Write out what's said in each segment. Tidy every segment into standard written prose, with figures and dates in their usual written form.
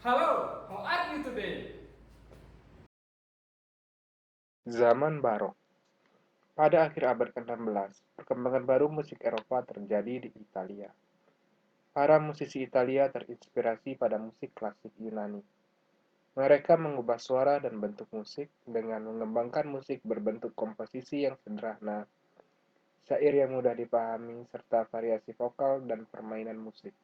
Hello, how are you today? Zaman Barok. Pada akhir abad ke-16, perkembangan baru musik Eropa terjadi di Italia. Para musisi Italia terinspirasi pada musik klasik Yunani. Mereka mengubah suara dan bentuk musik dengan mengembangkan musik berbentuk komposisi yang sederhana, syair yang mudah dipahami, serta variasi vokal dan permainan musik.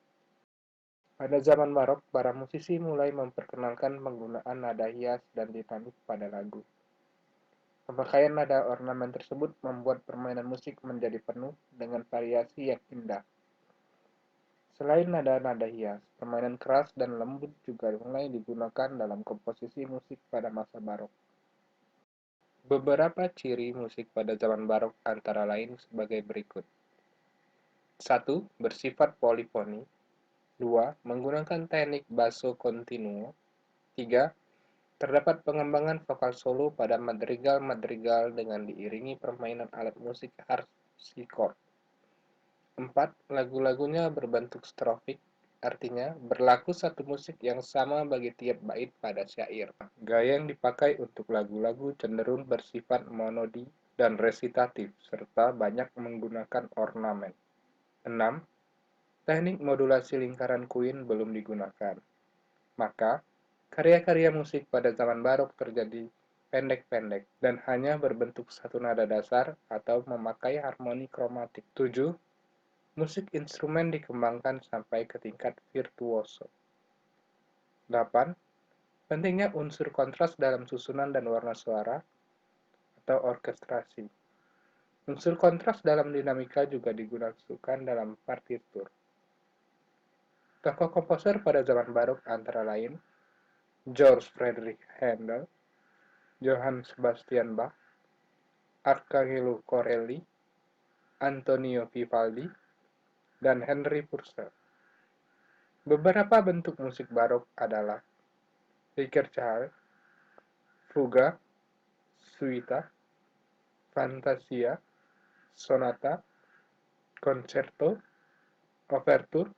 Pada zaman Barok, para musisi mulai memperkenalkan penggunaan nada hias dan dinamik pada lagu. Pemakaian nada ornamen tersebut membuat permainan musik menjadi penuh dengan variasi yang indah. Selain nada-nada hias, permainan keras dan lembut juga mulai digunakan dalam komposisi musik pada masa barok. Beberapa ciri musik pada zaman barok antara lain sebagai berikut. 1. Bersifat polifoni. 2. Menggunakan teknik basso continuo. 3. Terdapat pengembangan vokal solo pada madrigal-madrigal dengan diiringi permainan alat musik harpsichord. 4. Lagu-lagunya berbentuk strofik, artinya berlaku satu musik yang sama bagi tiap bait pada syair. Gaya yang dipakai untuk lagu-lagu cenderung bersifat monodi dan resitatif, serta banyak menggunakan ornamen. 6. Teknik modulasi lingkaran Queen belum digunakan. Maka, karya-karya musik pada zaman barok terjadi pendek-pendek dan hanya berbentuk satu nada dasar atau memakai harmoni kromatik. 7. Musik instrumen dikembangkan sampai ke tingkat virtuoso. 8. Pentingnya unsur kontras dalam susunan dan warna suara atau orkestrasi. Unsur kontras dalam dinamika juga digunakan dalam partitur. Tokoh komposer pada zaman barok antara lain George Frederick Handel, Johann Sebastian Bach, Arcangelo Corelli, Antonio Vivaldi, dan Henry Purcell. Beberapa bentuk musik barok adalah Ricercar, Fuga, Suita, Fantasia, Sonata, Concerto, Overture,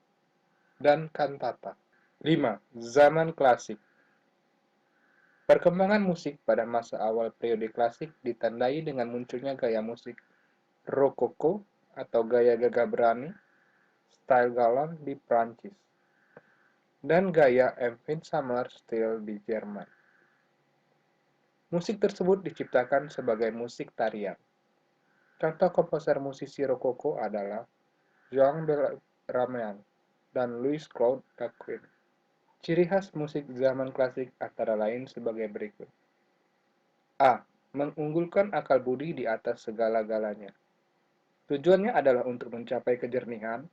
dan Cantata. 5. Zaman klasik. Perkembangan musik pada masa awal periode klasik ditandai dengan munculnya gaya musik Rokoko atau gaya gagah berani, style galant di Prancis, dan gaya Summer style di Jerman. Musik tersebut diciptakan sebagai musik tarian. Contoh komposer musisi Rokoko adalah Jean Bellarmine dan Louis-Claude Jacquin. Ciri khas musik zaman klasik antara lain sebagai berikut. A. Mengunggulkan akal budi di atas segala-galanya. Tujuannya adalah untuk mencapai kejernihan,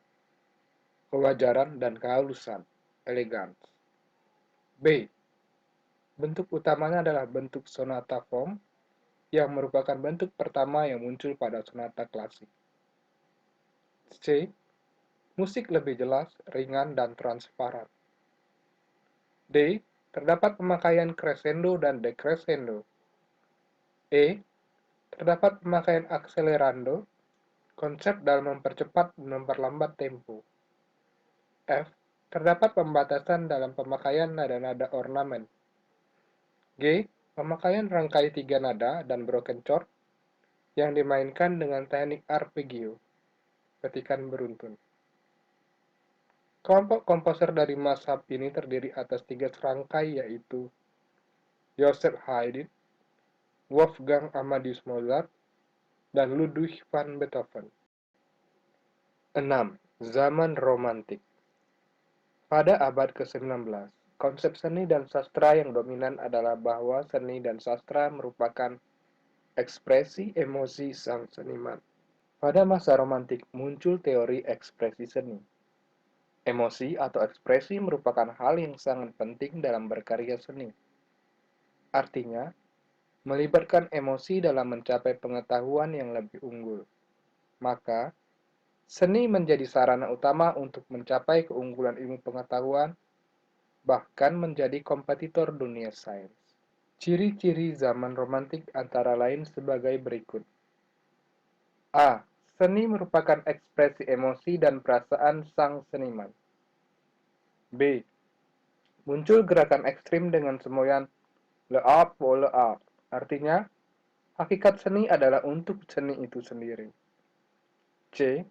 kewajaran, dan kehalusan, elegans. B. Bentuk utamanya adalah bentuk sonata form, yang merupakan bentuk pertama yang muncul pada sonata klasik. C. Musik lebih jelas, ringan, dan transparan. D. Terdapat pemakaian crescendo dan decrescendo. E. Terdapat pemakaian accelerando, konsep dalam mempercepat dan memperlambat tempo. F. Terdapat pembatasan dalam pemakaian nada-nada ornamen. G. Pemakaian rangkai tiga nada dan broken chord yang dimainkan dengan teknik arpeggio, ketikan beruntun. Kelompok komposer dari mazhab ini terdiri atas tiga serangkai yaitu Joseph Haydn, Wolfgang Amadeus Mozart, dan Ludwig van Beethoven. 6. Zaman Romantik. Pada abad ke-19, konsep seni dan sastra yang dominan adalah bahwa seni dan sastra merupakan ekspresi emosi sang seniman. Pada masa romantik muncul teori ekspresi seni. Emosi atau ekspresi merupakan hal yang sangat penting dalam berkarya seni. Artinya, melibatkan emosi dalam mencapai pengetahuan yang lebih unggul. Maka, seni menjadi sarana utama untuk mencapai keunggulan ilmu pengetahuan, bahkan menjadi kompetitor dunia sains. Ciri-ciri zaman romantik antara lain sebagai berikut. A. Seni merupakan ekspresi emosi dan perasaan sang seniman. B. Muncul gerakan ekstrim dengan semboyan le art pour le art. Artinya, hakikat seni adalah untuk seni itu sendiri. C.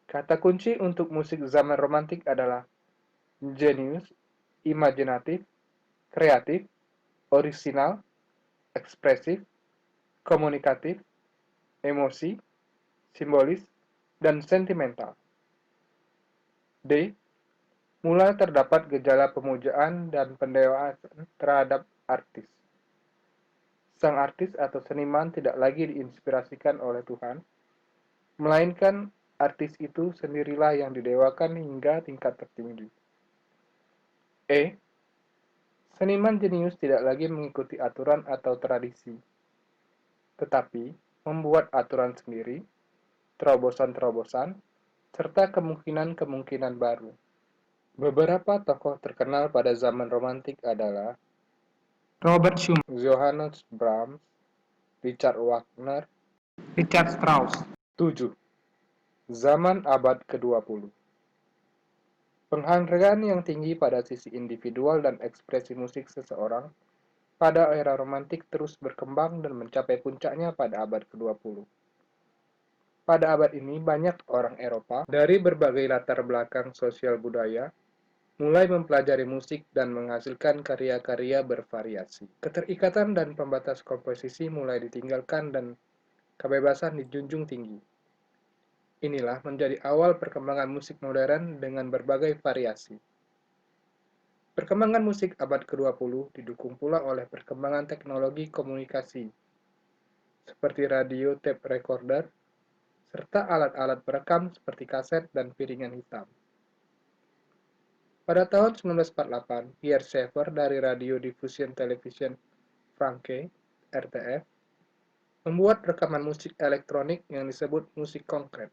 Kata kunci untuk musik zaman romantik adalah genius, imajinatif, kreatif, orisinal, ekspresif, komunikatif, emosi, simbolis, dan sentimental. D. Mulai terdapat gejala pemujaan dan pendewasaan terhadap artis. Sang artis atau seniman tidak lagi diinspirasikan oleh Tuhan, melainkan artis itu sendirilah yang didewakan hingga tingkat tertinggi. E. Seniman jenius tidak lagi mengikuti aturan atau tradisi, tetapi membuat aturan sendiri, terobosan-terobosan, serta kemungkinan-kemungkinan baru. Beberapa tokoh terkenal pada zaman romantik adalah Robert Schumann, Johannes Brahms, Richard Wagner. Richard Strauss. 7. Zaman abad ke-20. Penghargaan yang tinggi pada sisi individual dan ekspresi musik seseorang pada era romantik terus berkembang dan mencapai puncaknya pada abad ke-20. Pada abad ini, banyak orang Eropa dari berbagai latar belakang sosial budaya mulai mempelajari musik dan menghasilkan karya-karya bervariasi. Keterikatan dan pembatas komposisi mulai ditinggalkan dan kebebasan dijunjung tinggi. Inilah menjadi awal perkembangan musik modern dengan berbagai variasi. Perkembangan musik abad ke-20 didukung pula oleh perkembangan teknologi komunikasi, seperti radio tape recorder, serta alat-alat perekam seperti kaset dan piringan hitam. Pada tahun 1948, Pierre Schaeffer dari Radio Diffusion Television France, RTF, membuat rekaman musik elektronik yang disebut musik konkret.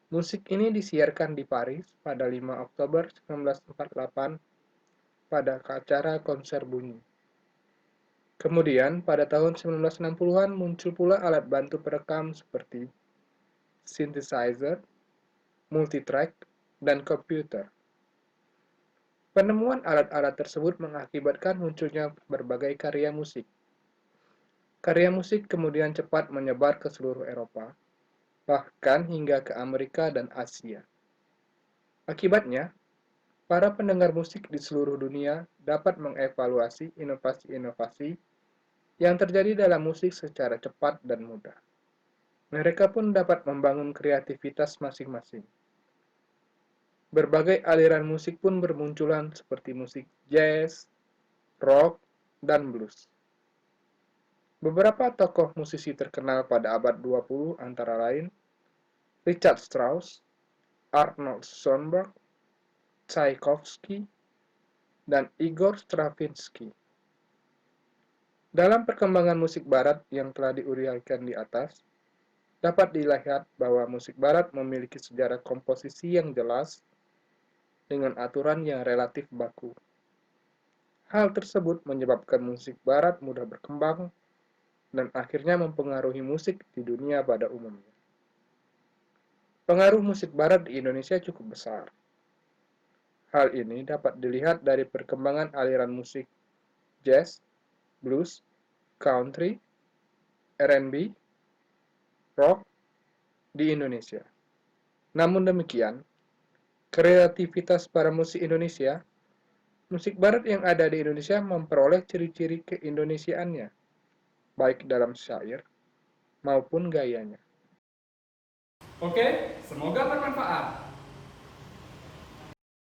Musik ini disiarkan di Paris pada 5 Oktober 1948 pada acara konser bunyi. Kemudian, pada tahun 1960-an muncul pula alat bantu perekam seperti synthesizer, multitrack, dan komputer. Penemuan alat-alat tersebut mengakibatkan munculnya berbagai karya musik. Karya musik kemudian cepat menyebar ke seluruh Eropa, bahkan hingga ke Amerika dan Asia. Akibatnya, para pendengar musik di seluruh dunia dapat mengevaluasi inovasi-inovasi yang terjadi dalam musik secara cepat dan mudah. Mereka pun dapat membangun kreativitas masing-masing. Berbagai aliran musik pun bermunculan seperti musik jazz, rock, dan blues. Beberapa tokoh musisi terkenal pada abad 20 antara lain Richard Strauss, Arnold Schoenberg, Tchaikovsky, dan Igor Stravinsky. Dalam perkembangan musik barat yang telah diuraikan di atas, dapat dilihat bahwa musik barat memiliki sejarah komposisi yang jelas dengan aturan yang relatif baku. Hal tersebut menyebabkan musik barat mudah berkembang dan akhirnya mempengaruhi musik di dunia pada umumnya. Pengaruh musik barat di Indonesia cukup besar. Hal ini dapat dilihat dari perkembangan aliran musik jazz, blues, country, R&B, rock di Indonesia. Namun demikian, kreativitas para musik Indonesia, musik barat yang ada di Indonesia memperoleh ciri-ciri keindonesiaannya, baik dalam syair maupun gayanya. Oke, semoga bermanfaat.